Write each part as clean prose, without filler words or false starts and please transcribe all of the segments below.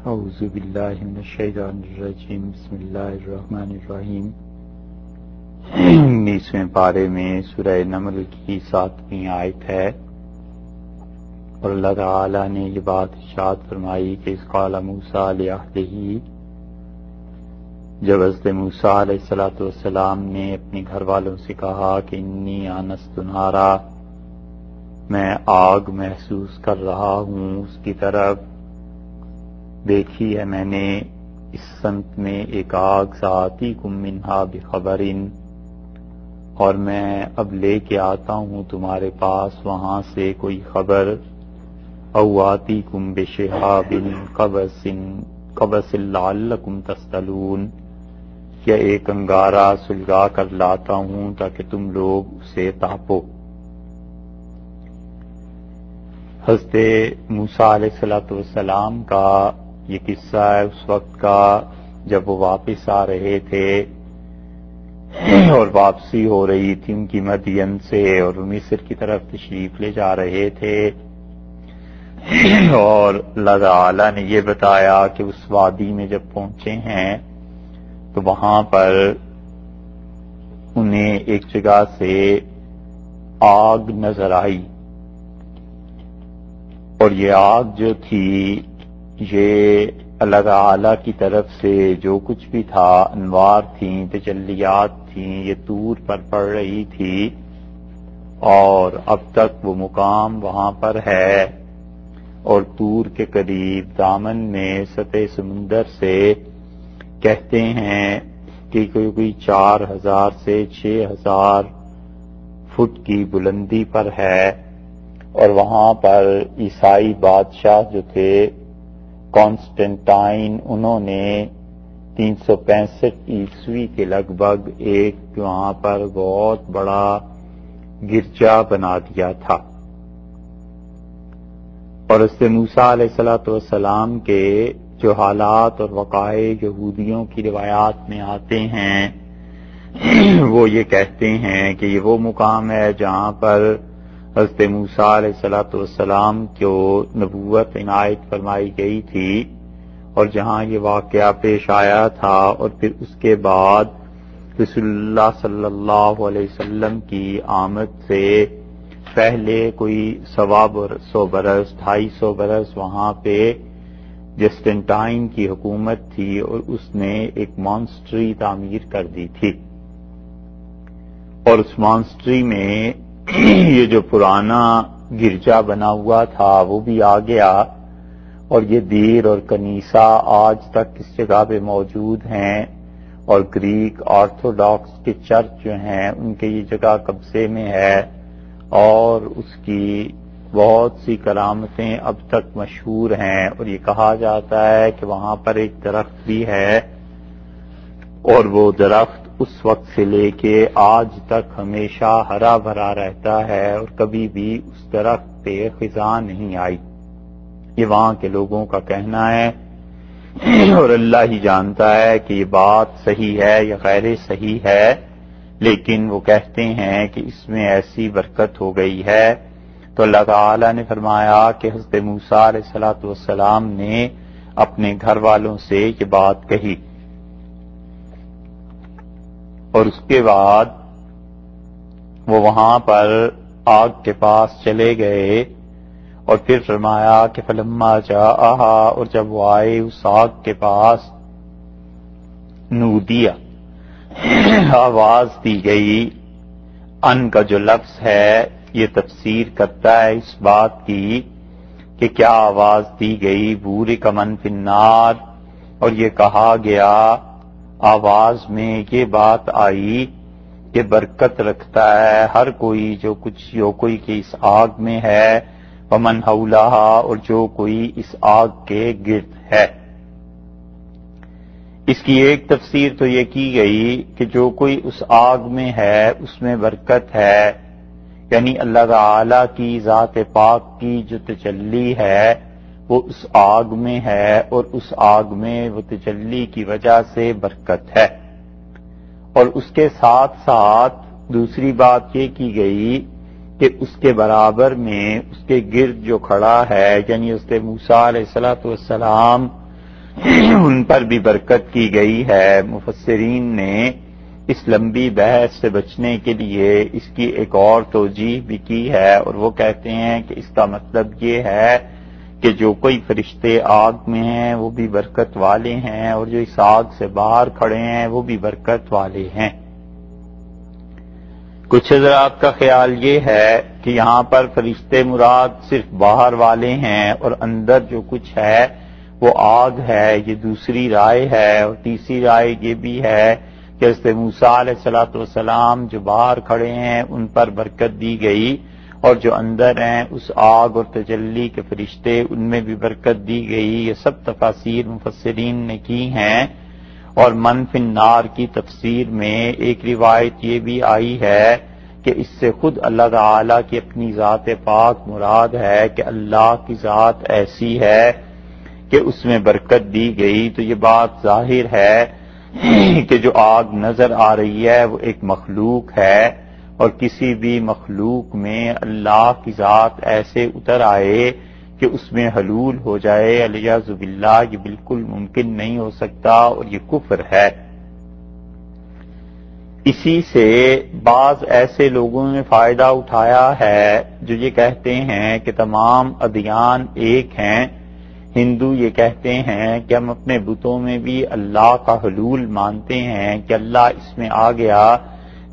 اعوذ باللہ من الشیطان الرجیم بسم اللہ الرحمن الرحیم 19ویں پارے میں سورہ نمل کی 7ویں آیت ہے، اور اللہ تعالی نے یہ بات ارشاد فرمائی کہ اذ قال موسیٰ لأہلہ، جب حضرت موسیٰ علیہ السلام نے اپنے گھر والوں سے کہا کہ انی آنست نارا، میں آگ محسوس کر رہا ہوں اس کی طرف، دیکھی ہے میں نے اس سمت میں ایک آگ سآتیکم منہا بخبرن، اور میں اب لے کے آتا ہوں تمہارے پاس وہاں سے کوئی خبر، او آتیکم بشہاب قبس لعلکم تصطلون، یا ایک انگارہ سلگا کر لاتا ہوں تاکہ تم لوگ اسے تاپو۔ حضرت موسیٰ علیہ السلام کا یہ قصہ ہے اس وقت کا جب وہ واپس آ رہے تھے اور واپسی ہو رہی تھی ان کی مدین سے، اور مصر کی طرف تشریف لے جا رہے تھے، اور اللہ تعالی نے یہ بتایا کہ اس وادی میں جب پہنچے ہیں تو وہاں پر انہیں ایک جگہ سے آگ نظر آئی، اور یہ آگ جو تھی یہ اللہ تعالی کی طرف سے جو کچھ بھی تھا، انوار تھیں، تجلیات تھیں، یہ طور پر پڑ رہی تھی، اور اب تک وہ مقام وہاں پر ہے، اور طور کے قریب دامن میں سطح سمندر سے کہتے ہیں کہ کوئی 4000 سے 6000 فٹ کی بلندی پر ہے، اور وہاں پر عیسائی بادشاہ جو تھے کانسٹنٹائن، انہوں نے 365 عیسوی کے لگ بھگ ایک وہاں پر بہت بڑا گرجا بنا دیا تھا، اور اس سے موسیٰ علیہ السلام کے جو حالات اور وقائع یہودیوں کی روایات میں آتے ہیں وہ یہ کہتے ہیں کہ یہ وہ مقام ہے جہاں پر حضرت موسیٰ علیہ السلام کو نبوت عنایت فرمائی گئی تھی، اور جہاں یہ واقعہ پیش آیا تھا، اور پھر اس کے بعد رسول اللہ صلی اللہ علیہ وسلم کی آمد سے پہلے کوئی 125 برس 250 برس وہاں پہ جسٹنٹائن کی حکومت تھی، اور اس نے ایک مانسٹری تعمیر کر دی تھی، اور اس مانسٹری میں یہ جو پرانا گرجا بنا ہوا تھا وہ بھی آ گیا، اور یہ دیر اور کنیسہ آج تک اس جگہ پہ موجود ہیں، اور گریک آرتھوڈاکس کے چرچ جو ہیں ان کے یہ جگہ قبضے میں ہے، اور اس کی بہت سی کرامتیں اب تک مشہور ہیں، اور یہ کہا جاتا ہے کہ وہاں پر ایک درخت بھی ہے، اور وہ درخت اس وقت سے لے کے آج تک ہمیشہ ہرا بھرا رہتا ہے، اور کبھی بھی اس درخت پہ خزاں نہیں آئی، یہ وہاں کے لوگوں کا کہنا ہے، اور اللہ ہی جانتا ہے کہ یہ بات صحیح ہے یا غیر صحیح ہے، لیکن وہ کہتے ہیں کہ اس میں ایسی برکت ہو گئی ہے، تو اللہ تعالی نے فرمایا کہ حضرت موسیٰ علیہ السلام نے اپنے گھر والوں سے یہ بات کہی، اور اس کے بعد وہ وہاں پر آگ کے پاس چلے گئے، اور پھر فرمایا کہ فلما جاءہا، اور جب وہ آئے اس آگ کے پاس، نودیا آواز دی گئی، ان کا جو لفظ ہے یہ تفسیر کرتا ہے اس بات کی کہ کیا آواز دی گئی، بورک من فی النار، اور یہ کہا گیا آواز میں یہ بات آئی کہ برکت رکھتا ہے ہر کوئی جو کوئی کہ اس آگ میں ہے، ومن حولہا، اور جو کوئی اس آگ کے گرد ہے۔ اس کی ایک تفسیر تو یہ کی گئی کہ جو کوئی اس آگ میں ہے اس میں برکت ہے، یعنی اللہ تعالی کی ذات پاک کی جو تجلی ہے وہ اس آگ میں ہے، اور اس آگ میں وہ تجلی کی وجہ سے برکت ہے، اور اس کے ساتھ ساتھ دوسری بات یہ کی گئی کہ اس کے برابر میں اس کے گرد جو کھڑا ہے، یعنی حضرت موسیٰ علیہ السلام ان پر بھی برکت کی گئی ہے۔ مفسرین نے اس لمبی بحث سے بچنے کے لیے اس کی ایک اور توجیہ بھی کی ہے، اور وہ کہتے ہیں کہ اس کا مطلب یہ ہے کہ جو کوئی فرشتے آگ میں ہیں وہ بھی برکت والے ہیں، اور جو اس آگ سے باہر کھڑے ہیں وہ بھی برکت والے ہیں۔ کچھ حضرات کا خیال یہ ہے کہ یہاں پر فرشتے مراد صرف باہر والے ہیں، اور اندر جو کچھ ہے وہ آگ ہے، یہ دوسری رائے ہے۔ اور تیسری رائے یہ بھی ہے کہ حضرت موسیٰ علیہ السلام جو باہر کھڑے ہیں ان پر برکت دی گئی، اور جو اندر ہیں اس آگ اور تجلی کے فرشتے ان میں بھی برکت دی گئی۔ یہ سب تفاسیر مفسرین نے کی ہیں۔ اور من فی النار کی تفسیر میں ایک روایت یہ بھی آئی ہے کہ اس سے خود اللہ تعالی کی اپنی ذات پاک مراد ہے کہ اللہ کی ذات ایسی ہے کہ اس میں برکت دی گئی۔ تو یہ بات ظاہر ہے کہ جو آگ نظر آ رہی ہے وہ ایک مخلوق ہے، اور کسی بھی مخلوق میں اللہ کی ذات ایسے اتر آئے کہ اس میں حلول ہو جائے، الیاذ باللہ، یہ بالکل ممکن نہیں ہو سکتا، اور یہ کفر ہے۔ اسی سے بعض ایسے لوگوں نے فائدہ اٹھایا ہے جو یہ کہتے ہیں کہ تمام ادیان ایک ہیں۔ ہندو یہ کہتے ہیں کہ ہم اپنے بتوں میں بھی اللہ کا حلول مانتے ہیں کہ اللہ اس میں آ گیا۔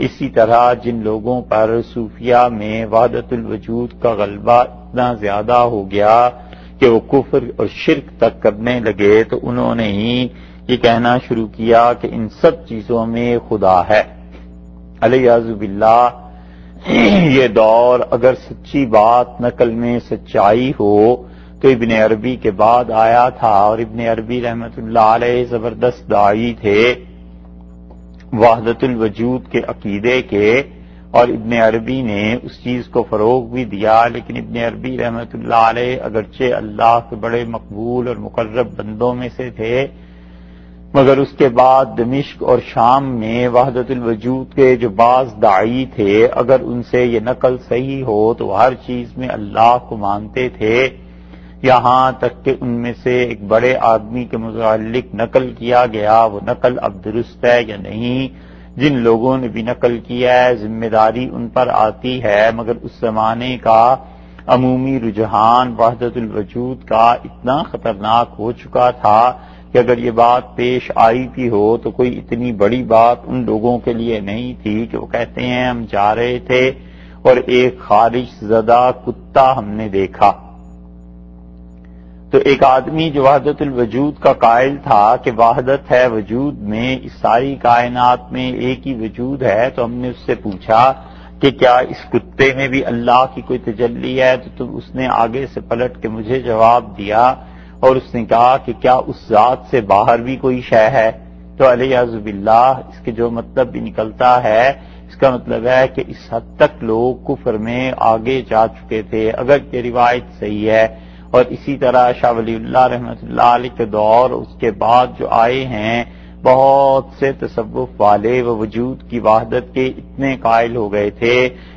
اسی طرح جن لوگوں پر صوفیہ میں وحدت الوجود کا غلبہ اتنا زیادہ ہو گیا کہ وہ کفر اور شرک تک کرنے لگے، تو انہوں نے ہی یہ کہنا شروع کیا کہ ان سب چیزوں میں خدا ہے، الیاذ باللہ۔ یہ دور اگر سچی بات نقل میں سچائی ہو تو ابن عربی کے بعد آیا تھا، اور ابن عربی رحمت اللہ علیہ زبردست داعی تھے وحدت الوجود کے عقیدے کے، اور ابن عربی نے اس چیز کو فروغ بھی دیا۔ لیکن ابن عربی رحمت اللہ علیہ اگرچہ اللہ کے بڑے مقبول اور مقرب بندوں میں سے تھے، مگر اس کے بعد دمشق اور شام میں وحدت الوجود کے جو بعض داعی تھے، اگر ان سے یہ نقل صحیح ہو تو ہر چیز میں اللہ کو مانتے تھے، یہاں تک کہ ان میں سے ایک بڑے آدمی کے متعلق نقل کیا گیا، وہ نقل اب درست ہے یا نہیں، جن لوگوں نے بھی نقل کیا ہے ذمہ داری ان پر آتی ہے، مگر اس زمانے کا عمومی رجحان وحدت الوجود کا اتنا خطرناک ہو چکا تھا کہ اگر یہ بات پیش آئی بھی ہو تو کوئی اتنی بڑی بات ان لوگوں کے لیے نہیں تھی کہ وہ کہتے ہیں ہم جا رہے تھے اور ایک خارش زدہ کتا ہم نے دیکھا۔ تو ایک آدمی جو وحدت الوجود کا قائل تھا کہ وحدت ہے وجود میں، اس ساری کائنات میں ایک ہی وجود ہے، تو ہم نے اس سے پوچھا کہ کیا اس کتے میں بھی اللہ کی کوئی تجلی ہے؟ تو اس نے آگے سے پلٹ کے مجھے جواب دیا، اور اس نے کہا کہ کیا اس ذات سے باہر بھی کوئی شے ہے؟ تو الیاذ باللہ اس کے جو مطلب بھی نکلتا ہے، اس کا مطلب ہے کہ اس حد تک لوگ کفر میں آگے جا چکے تھے، اگر یہ روایت صحیح ہے۔ اور اسی طرح شاہ ولی اللہ رحمۃ اللہ علیہ کے دور اس کے بعد جو آئے ہیں، بہت سے تصوف والے وہ وجود کی وحدت کے اتنے قائل ہو گئے تھے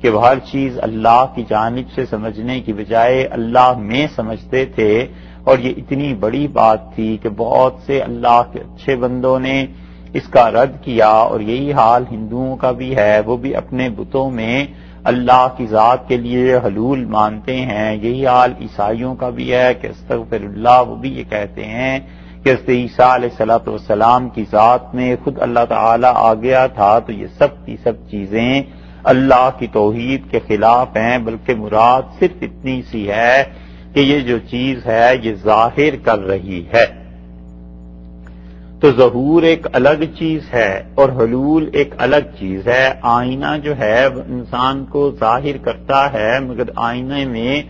کہ وہ ہر چیز اللہ کی جانب سے سمجھنے کی بجائے اللہ میں سمجھتے تھے، اور یہ اتنی بڑی بات تھی کہ بہت سے اللہ کے اچھے بندوں نے اس کا رد کیا، اور یہی حال ہندوؤں کا بھی ہے، وہ بھی اپنے بتوں میں اللہ کی ذات کے لیے حلول مانتے ہیں۔ یہی حال عیسائیوں کا بھی ہے کہ استغفر اللہ، وہ بھی یہ کہتے ہیں کہ حضرت عیسیٰ علیہ السلام کی ذات میں خود اللہ تعالی آ گیا تھا۔ تو یہ سب کی سب چیزیں اللہ کی توحید کے خلاف ہیں، بلکہ مراد صرف اتنی سی ہے کہ یہ جو چیز ہے یہ ظاہر کر رہی ہے۔ تو ظہور ایک الگ چیز ہے اور حلول ایک الگ چیز ہے۔ آئینہ جو ہے وہ انسان کو ظاہر کرتا ہے، مگر آئینے میں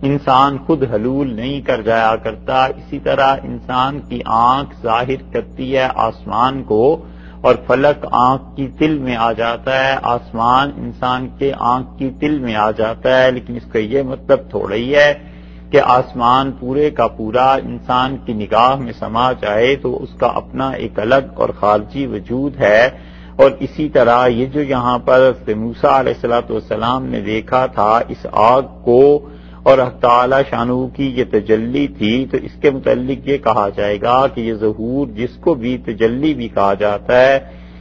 انسان خود حلول نہیں کر جایا کرتا۔ اسی طرح انسان کی آنکھ ظاہر کرتی ہے آسمان کو، اور فلک آنکھ کی تل میں آ جاتا ہے، آسمان انسان کے آنکھ کی تل میں آ جاتا ہے، لیکن اس کا یہ مطلب تھوڑا ہی ہے کہ آسمان پورے کا پورا انسان کی نگاہ میں سما جائے، تو اس کا اپنا ایک الگ اور خارجی وجود ہے۔ اور اسی طرح یہ جو یہاں پر موسیٰ علیہ السلام نے دیکھا تھا اس آگ کو، اور حق تعالی شانہ کی یہ تجلی تھی، تو اس کے متعلق یہ کہا جائے گا کہ یہ ظہور جس کو بھی تجلی بھی کہا جاتا ہے،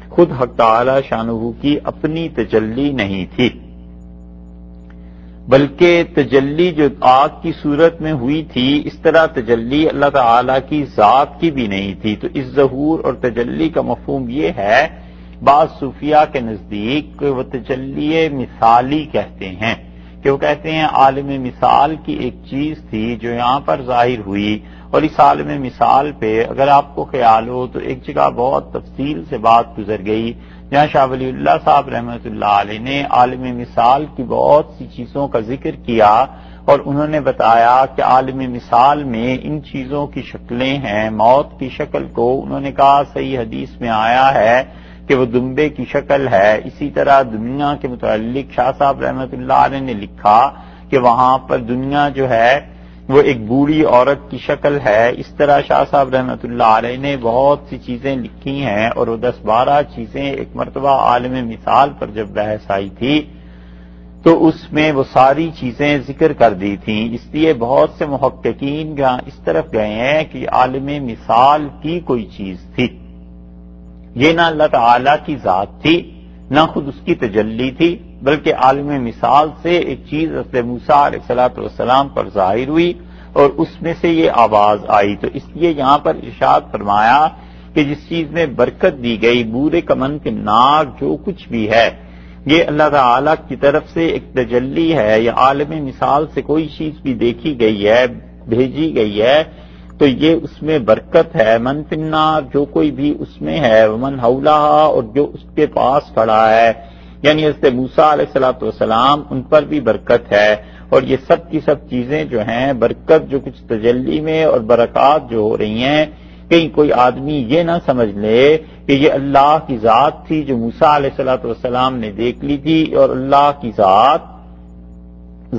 خود حق تعالی شانہ کی اپنی تجلی نہیں تھی، بلکہ تجلی جو آگ کی صورت میں ہوئی تھی، اس طرح تجلی اللہ تعالی کی ذات کی بھی نہیں تھی۔ تو اس ظہور اور تجلی کا مفہوم یہ ہے، بعض صوفیاء کے نزدیک وہ تجلی مثالی کہتے ہیں، کہ وہ کہتے ہیں عالم مثال کی ایک چیز تھی جو یہاں پر ظاہر ہوئی، اور اس عالم مثال پہ اگر آپ کو خیال ہو تو ایک جگہ بہت تفصیل سے بات گزر گئی، جہاں شاہ ولی اللہ صاحب رحمۃ اللہ علیہ نے عالم مثال کی بہت سی چیزوں کا ذکر کیا، اور انہوں نے بتایا کہ عالم مثال میں ان چیزوں کی شکلیں ہیں۔ موت کی شکل کو انہوں نے کہا صحیح حدیث میں آیا ہے کہ وہ دمبے کی شکل ہے۔ اسی طرح دنیا کے متعلق شاہ صاحب رحمۃ اللہ علیہ نے لکھا کہ وہاں پر دنیا جو ہے وہ ایک بوڑھی عورت کی شکل ہے۔ اس طرح شاہ صاحب رحمۃ اللہ علیہ نے بہت سی چیزیں لکھی ہیں، اور وہ 10-12 چیزیں ایک مرتبہ عالم مثال پر جب بحث آئی تھی تو اس میں وہ ساری چیزیں ذکر کر دی تھیں۔ اس لیے بہت سے محققین جہاں اس طرف گئے ہیں کہ عالم مثال کی کوئی چیز تھی، یہ نہ اللہ تعالی کی ذات تھی، نہ خود اس کی تجلی تھی، بلکہ عالم مثال سے ایک چیز حضرت موسیٰ علیہ السلام پر ظاہر ہوئی، اور اس میں سے یہ آواز آئی۔ تو اس لیے یہاں پر ارشاد فرمایا کہ جس چیز میں برکت دی گئی، بورے کمن کے ناک جو کچھ بھی ہے، یہ اللہ تعالی کی طرف سے ایک تجلی ہے، یا عالم مثال سے کوئی چیز بھی دیکھی گئی ہے، بھیجی گئی ہے، تو یہ اس میں برکت ہے۔ من فی النار، جو کوئی بھی اس میں ہے، ومن حولہا، اور جو اس کے پاس کھڑا ہے، یعنی حضرت موسیٰ علیہ السلام ان پر بھی برکت ہے۔ اور یہ سب کی سب چیزیں جو ہیں، برکت جو کچھ تجلی میں اور برکات جو ہو رہی ہیں، کہیں کوئی آدمی یہ نہ سمجھ لے کہ یہ اللہ کی ذات تھی جو موسیٰ علیہ السلام نے دیکھ لی تھی، اور اللہ کی ذات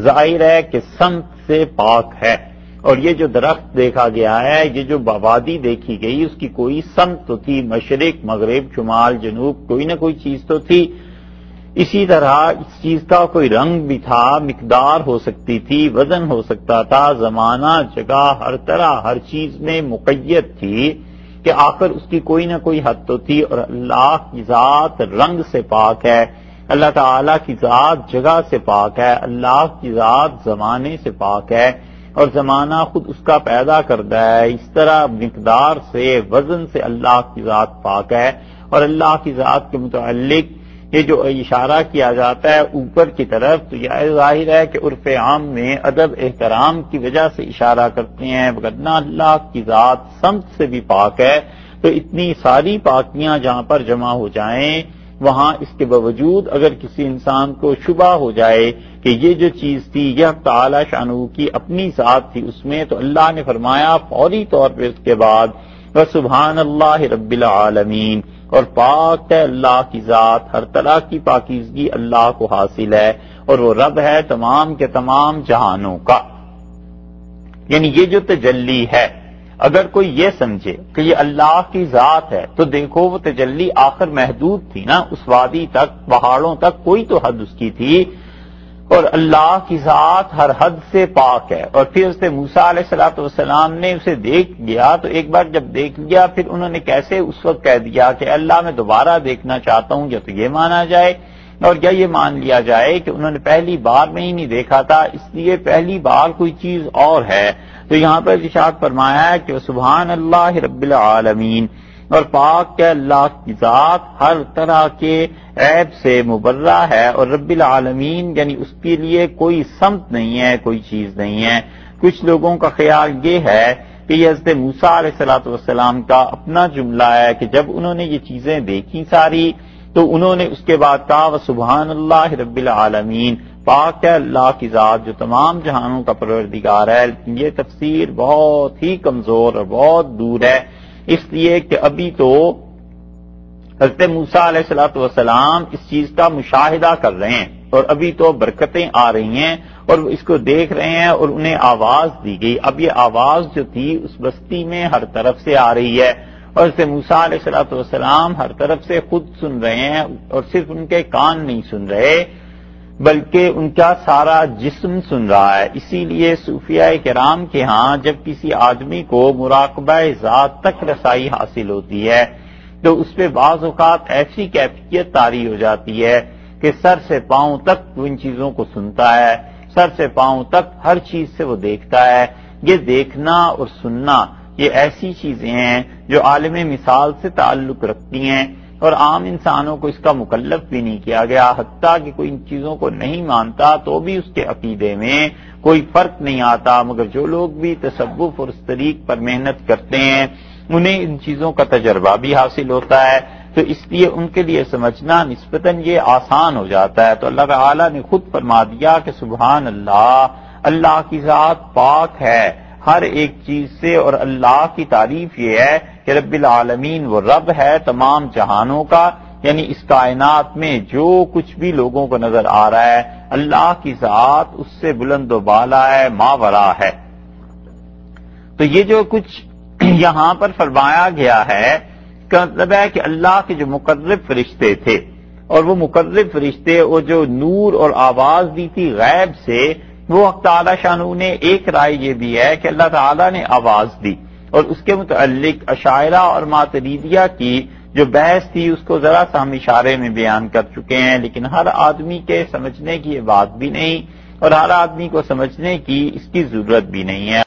ظاہر ہے کہ سمت سے پاک ہے۔ اور یہ جو درخت دیکھا گیا ہے، یہ جو وادی دیکھی گئی، اس کی کوئی سمت تو تھی، مشرق مغرب شمال جنوب، کوئی نہ کوئی چیز تو تھی۔ اسی طرح اس چیز کا کوئی رنگ بھی تھا، مقدار ہو سکتی تھی، وزن ہو سکتا تھا، زمانہ جگہ ہر طرح ہر چیز میں مقید تھی، کہ آخر اس کی کوئی نہ کوئی حد تو تھی۔ اور اللہ کی ذات رنگ سے پاک ہے، اللہ تعالی کی ذات جگہ سے پاک ہے، اللہ کی ذات زمانے سے پاک ہے، اور زمانہ خود اس کا پیدا کرتا ہے۔ اس طرح مقدار سے وزن سے اللہ کی ذات پاک ہے۔ اور اللہ کی ذات کے متعلق یہ جو اشارہ کیا جاتا ہے اوپر کی طرف، تو یہ ظاہر ہے کہ عرف عام میں ادب احترام کی وجہ سے اشارہ کرتے ہیں، وگرنہ اللہ کی ذات سمت سے بھی پاک ہے۔ تو اتنی ساری پاکیاں جہاں پر جمع ہو جائیں، وہاں اس کے باوجود اگر کسی انسان کو شبہ ہو جائے کہ یہ جو چیز تھی یہ تعالی شانہ کی اپنی ذات تھی اس میں، تو اللہ نے فرمایا فوری طور پہ اس کے بعد وَسُبْحَانَ اللَّهِ رَبِّ الْعَالَمِينَ، اور پاک ہے اللہ کی ذات، ہر طرح کی پاکیزگی اللہ کو حاصل ہے، اور وہ رب ہے تمام کے تمام جہانوں کا۔ یعنی یہ جو تجلی ہے، اگر کوئی یہ سمجھے کہ یہ اللہ کی ذات ہے، تو دیکھو وہ تجلی آخر محدود تھی نا، اس وادی تک، پہاڑوں تک کوئی تو حد اس کی تھی، اور اللہ کی ذات ہر حد سے پاک ہے۔ اور پھر اس نے موسیٰ علیہ السلام نے اسے دیکھ لیا، تو ایک بار جب دیکھ لیا پھر انہوں نے کیسے اس وقت کہہ دیا کہ اللہ میں دوبارہ دیکھنا چاہتا ہوں، یا تو یہ مانا جائے اور یا یہ مان لیا جائے کہ انہوں نے پہلی بار میں ہی نہیں دیکھا تھا، اس لیے پہلی بار کوئی چیز اور ہے۔ تو یہاں پر ارشاد فرمایا ہے کہ سبحان اللہ رب العالمین، اور پاک ہے اللہ کی ذات ہر طرح کے عیب سے مبرہ ہے، اور رب العالمین یعنی اس کے لیے کوئی سمت نہیں ہے، کوئی چیز نہیں ہے۔ کچھ لوگوں کا خیال یہ ہے کہ یہ حضرت موسیٰ علیہ السلام کا اپنا جملہ ہے کہ جب انہوں نے یہ چیزیں دیکھی ساری تو انہوں نے اس کے بعد کہا وسبحان اللہ رب العالمین، پاک ہے اللہ کی ذات جو تمام جہانوں کا پروردگار ہے۔ لیکن یہ تفسیر بہت ہی کمزور اور بہت دور ہے، اس لیے کہ ابھی تو حضرت موسیٰ علیہ السلام اس چیز کا مشاہدہ کر رہے ہیں، اور ابھی تو برکتیں آ رہی ہیں اور وہ اس کو دیکھ رہے ہیں، اور انہیں آواز دی گئی۔ اب یہ آواز جو تھی اس بستی میں ہر طرف سے آ رہی ہے، اور حضرت موسیٰ علیہ السلام ہر طرف سے خود سن رہے ہیں، اور صرف ان کے کان نہیں سن رہے بلکہ ان کا سارا جسم سن رہا ہے۔ اسی لیے صوفیاء کرام کے ہاں جب کسی آدمی کو مراقبہ ذات تک رسائی حاصل ہوتی ہے تو اس پہ بعض اوقات ایسی کیفیت طاری ہو جاتی ہے کہ سر سے پاؤں تک وہ ان چیزوں کو سنتا ہے، سر سے پاؤں تک ہر چیز سے وہ دیکھتا ہے۔ یہ دیکھنا اور سننا یہ ایسی چیزیں ہیں جو عالم مثال سے تعلق رکھتی ہیں اور عام انسانوں کو اس کا مکلف بھی نہیں کیا گیا، حتیٰ کہ کوئی ان چیزوں کو نہیں مانتا تو بھی اس کے عقیدے میں کوئی فرق نہیں آتا، مگر جو لوگ بھی تصوف اور اس طریق پر محنت کرتے ہیں انہیں ان چیزوں کا تجربہ بھی حاصل ہوتا ہے، تو اس لیے ان کے لیے سمجھنا نسبتاً یہ آسان ہو جاتا ہے۔ تو اللہ تعالیٰ نے خود فرما دیا کہ سبحان اللہ، اللہ کی ذات پاک ہے ہر ایک چیز سے، اور اللہ کی تعریف یہ ہے کہ رب العالمین وہ رب ہے تمام جہانوں کا، یعنی اس کائنات میں جو کچھ بھی لوگوں کو نظر آ رہا ہے اللہ کی ذات اس سے بلند و بالا ہے، ماورا ہے۔ تو یہ جو کچھ یہاں پر فرمایا گیا ہے کا مطلب ہے کہ اللہ کے جو مقرب فرشتے تھے، اور وہ مقرب فرشتے وہ جو نور اور آواز دی تھی غیب سے، وہ حق تعالی شانہ نے ایک رائے یہ بھی ہے کہ اللہ تعالیٰ نے آواز دی، اور اس کے متعلق اشاعرہ اور ماتریدیہ کی جو بحث تھی اس کو ذرا سا ہم اشارے میں بیان کر چکے ہیں، لیکن ہر آدمی کے سمجھنے کی یہ بات بھی نہیں اور ہر آدمی کو سمجھنے کی اس کی ضرورت بھی نہیں ہے۔